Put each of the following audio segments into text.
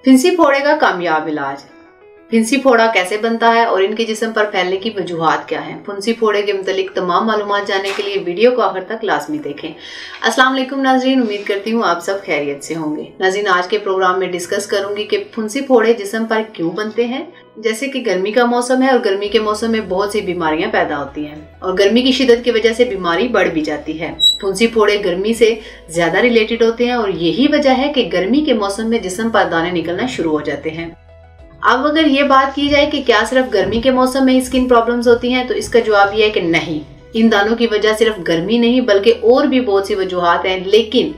फिंसी फोड़े का कामयाब इलाज। फिंसी फोड़ा कैसे बनता है और इनके जिस्म पर फैलने की वजूहात क्या हैं। फिंसी फोड़े के मुतालिक तमाम मालूमात जानने के लिए वीडियो को आखिर तक लाजमी देखें। अस्सलाम वालेकुम नाज़रीन, उम्मीद करती हूँ आप सब खैरियत से होंगे। नाज़रीन, आज के प्रोग्राम में डिस्कस करूंगी कि फिंसी फोड़े जिस्म पर क्यों बनते हैं। जैसे कि गर्मी का मौसम है और गर्मी के मौसम में बहुत सी बीमारियां पैदा होती हैं और गर्मी की शिद्दत की वजह से बीमारी बढ़ भी जाती है। फुंसी फोड़े गर्मी से ज्यादा रिलेटेड होते हैं और यही वजह है कि गर्मी के मौसम में जिस्म पर दाने निकलना शुरू हो जाते हैं। अब अगर ये बात की जाए कि क्या सिर्फ गर्मी के मौसम में स्किन प्रॉब्लम्स होती हैं, तो इसका जवाब यह है कि नहीं। इन दानों की वजह सिर्फ गर्मी नहीं बल्कि और भी बहुत सी वजूहात हैं, लेकिन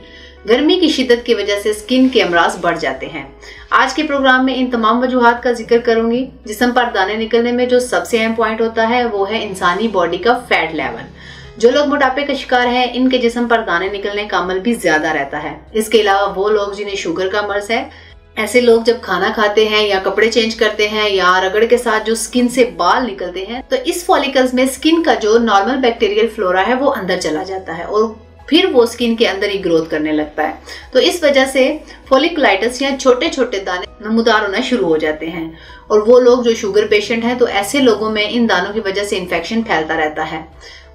गर्मी की शिद्दत की वजह से स्किन के अमराज बढ़ जाते हैं। आज के प्रोग्राम में इन तमाम वजूहात का जिक्र करूंगी। जिस्म पर दाने निकलने में जो सबसे अहम पॉइंट होता है वो है इंसानी बॉडी का फैट लेवल। जो लोग मोटापे का शिकार हैं, इनके जिस्म पर दाने निकलने का अमल भी ज्यादा रहता है। इसके अलावा वो लोग जिन्हें शुगर का मर्ज है, ऐसे लोग जब खाना खाते हैं या कपड़े चेंज करते हैं या रगड़ के साथ जो स्किन से बाल निकलते हैं, तो इस फॉलिकल्स में स्किन का जो नॉर्मल बैक्टीरियल फ्लोरा है वो अंदर चला जाता है और फिर वो स्किन के अंदर ही ग्रोथ करने लगता है। तो इस वजह से फॉलिकुलाइटिस या छोटे छोटे दाने नमूदार होना शुरू हो जाते हैं। और वो लोग जो शुगर पेशेंट हैं, तो ऐसे लोगों में इन दानों की वजह से इन्फेक्शन फैलता रहता है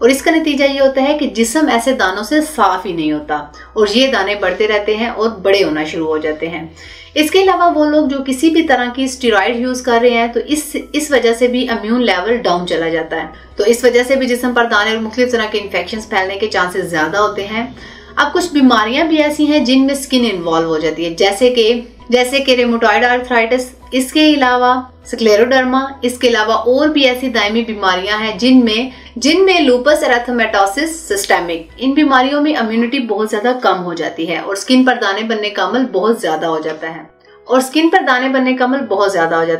और इसका नतीजा ये होता है कि जिस्म ऐसे दानों से साफ ही नहीं होता और ये दाने बढ़ते रहते हैं और बड़े होना शुरू हो जाते हैं। इसके अलावा वो लोग जो किसी भी तरह की स्टेरॉइड यूज कर रहे हैं, तो इस वजह से भी इम्यून लेवल डाउन चला जाता है। तो इस वजह से भी जिस्म पर दाने और मुख्तलिफ तरह के इन्फेक्शन फैलने के चांसेस ज्यादा होते हैं। अब कुछ बीमारियां भी ऐसी हैं जिनमें स्किन इन्वॉल्व हो जाती है, जैसे कि रेमोटॉइड आर्थराइटिस, इसके अलावा स्क्लेरोडर्मा, इसके अलावा और भी ऐसी दायमी बीमारियां हैं जिनमें लूपस एरिथेमेटोसिस सिस्टेमिक। इन बीमारियों में इम्यूनिटी बहुत ज्यादा कम हो जाती है और स्किन पर दाने बनने का अमल बहुत ज्यादा हो जाता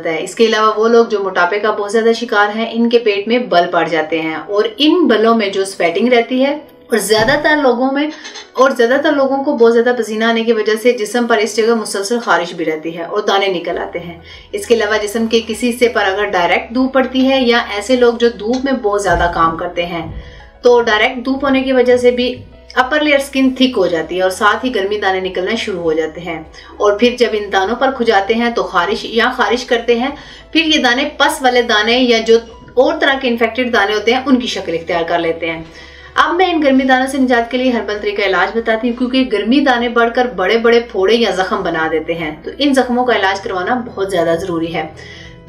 है। इसके अलावा वो लोग जो मोटापे का बहुत ज्यादा शिकार हैं, इनके पेट में बल पड़ जाते हैं और इन बलों में जो स्वेटिंग रहती है और ज्यादातर लोगों को बहुत ज्यादा पसीना आने की वजह से जिस्म पर इस जगह मुसलसल खारिश भी रहती है और दाने निकल आते हैं। इसके अलावा जिस्म के किसी हिस्से पर अगर डायरेक्ट धूप पड़ती है या ऐसे लोग जो धूप में बहुत ज्यादा काम करते हैं, तो डायरेक्ट धूप होने की वजह से भी अपर लेयर स्किन थिक हो जाती है और साथ ही गर्मी दाने निकलना शुरू हो जाते हैं। और फिर जब इन दानों पर खुजाते हैं तो खारिश करते हैं। फिर ये दाने पस वाले दाने या जो और तरह के इन्फेक्टेड दाने होते हैं, उनकी शक्ल इख्तियार कर लेते हैं। अब मैं इन गर्मी दानों से निजात के लिए हर्बल तरीका इलाज बताती हूँ, क्योंकि गर्मी दाने बढ़कर बड़े बड़े फोड़े या जख्म बना देते हैं, तो इन जख्मों का इलाज करवाना बहुत ज्यादा जरूरी है।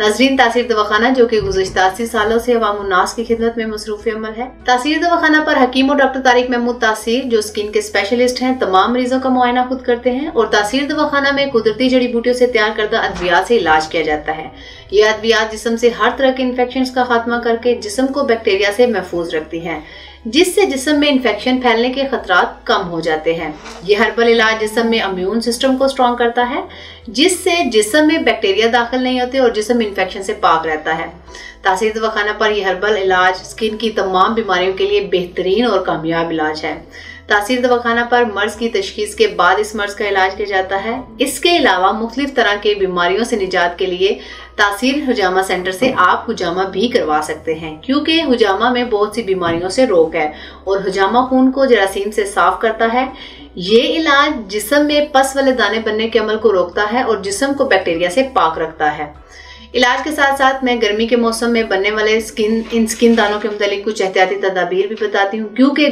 नाज़रीन, तासीर दवाखाना जो कि गुज़श्ता 80 सालों से अवाम उन्नास की खिदमत में मसरूफ अमल है। तासीर दवाखाना पर हकीम और डॉक्टर तारिक महमूद तासीर जो स्किन के स्पेशलिस्ट हैं, तमाम मरीजों का मुआयना खुद करते हैं और तासीर दवाखाना में कुदरती जड़ी बूटियों से तैयार करदा अद्वियात से इलाज किया जाता है। ये अद्वियात जिस्म से हर तरह के इन्फेक्शन का खात्मा करके जिस्म को बैक्टीरिया से महफूज रखती है, जिससे जिस्म में इन्फेक्शन फैलने के खतरात कम हो जाते हैं। ये हर्बल इलाज जिस्म में इम्यून सिस्टम को स्ट्रॉन्ग करता है, जिससे जिस्म में बैक्टीरिया दाखिल नहीं होते और जिस्म इन्फेक्शन से पाक रहता है। तासीर दवाखाना पर यह हर्बल इलाज स्किन की तमाम बीमारियों के लिए बेहतरीन और कामयाब इलाज है। तासीर दवाखाना पर मर्ज की तशखीस के बाद इस मर्ज का इलाज किया जाता है। इसके अलावा मुख्तलिफ तरह के बीमारियों से निजात के लिए तासीर हुजामा सेंटर से आप हुजामा भी करवा सकते हैं, क्योंकि हुजामा में बहुत सी बीमारियों से रोक है और हुजामा खून को जरासीम से साफ करता है। ये इलाज जिस्म में पस वाले दाने बनने के अमल को रोकता है और जिस्म को बैक्टीरिया से पाक रखता है। इलाज के साथ साथ मैं गर्मी के मौसम में बनने वाले इन स्किन दानों के मुतालिक कुछ एहतियाती तदाबीर भी बताती हूँ, क्योंकि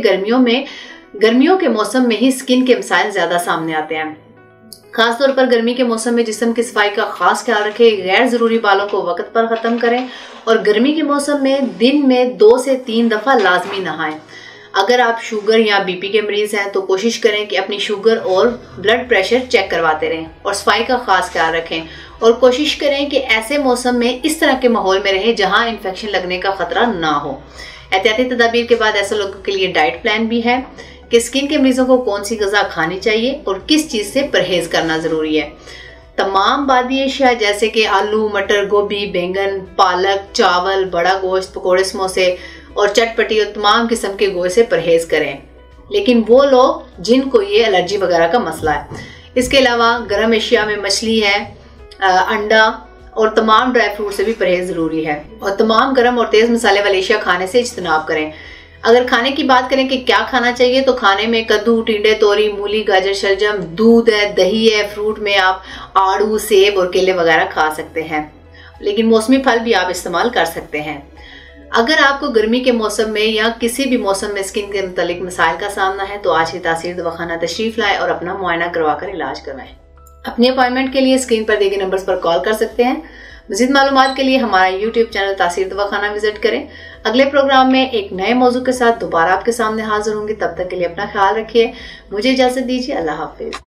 गर्मियों के मौसम में ही स्किन के मसाइल ज्यादा सामने आते हैं। खासतौर पर गर्मी के मौसम में जिस्म की सफाई का खास ख्याल रखें, गैर जरूरी बालों को वक्त पर खत्म करें और गर्मी के मौसम में दिन में 2 से 3 दफा लाजमी नहाएं। अगर आप शुगर या बीपी के मरीज हैं, तो कोशिश करें कि अपनी शुगर और ब्लड प्रेशर चेक करवाते रहें और सफाई का खास ख्याल रखें और कोशिश करें कि ऐसे मौसम में इस तरह के माहौल में रहें जहां इन्फेक्शन लगने का खतरा ना हो। एहतियाती तदाबीर के बाद ऐसे लोगों के लिए डाइट प्लान भी है कि स्किन के मरीजों को कौन सी ग़िज़ा खानी चाहिए और किस चीज से परहेज करना जरूरी है। तमाम बादी अशिया जैसे कि आलू, मटर, गोभी, बैंगन, पालक, चावल, बड़ा गोश्त, पकौड़े, समोसे और चटपटी और तमाम किस्म के गोश्त से परहेज करें, लेकिन वो लोग जिनको ये एलर्जी वगैरह का मसला है। इसके अलावा गर्म अशिया में मछली है, अंडा और तमाम ड्राई फ्रूट से भी परहेज जरूरी है और तमाम गर्म और तेज मसाले वाली अशिया खाने से इज्तनाब करें। अगर खाने की बात करें कि क्या खाना चाहिए, तो खाने में कद्दू, टिंडे, तोरी, मूली, गाजर, शलजम, दूध है, दही है, फ्रूट में आप आड़ू, सेब और केले वगैरह खा सकते हैं, लेकिन मौसमी फल भी आप इस्तेमाल कर सकते हैं। अगर आपको गर्मी के मौसम में या किसी भी मौसम में स्किन के मुतालिक मसाइल का सामना है तो आज ही तासीर दवाखाना तशरीफ लाएं और अपना मुआयना करवा कर इलाज करवाएं। अपनी अपॉइंटमेंट के लिए स्क्रीन पर दिए गए नंबर्स पर कॉल कर सकते हैं। मज़ीद मालूमात के लिए हमारा यूट्यूब चैनल तासीर दवाखाना विजिट करें। अगले प्रोग्राम में एक नए मौजू के साथ दोबारा आपके सामने हाजिर होंगे। तब तक के लिए अपना ख्याल रखिए। मुझे इजाज़त दीजिए। अल्लाह हाफिज।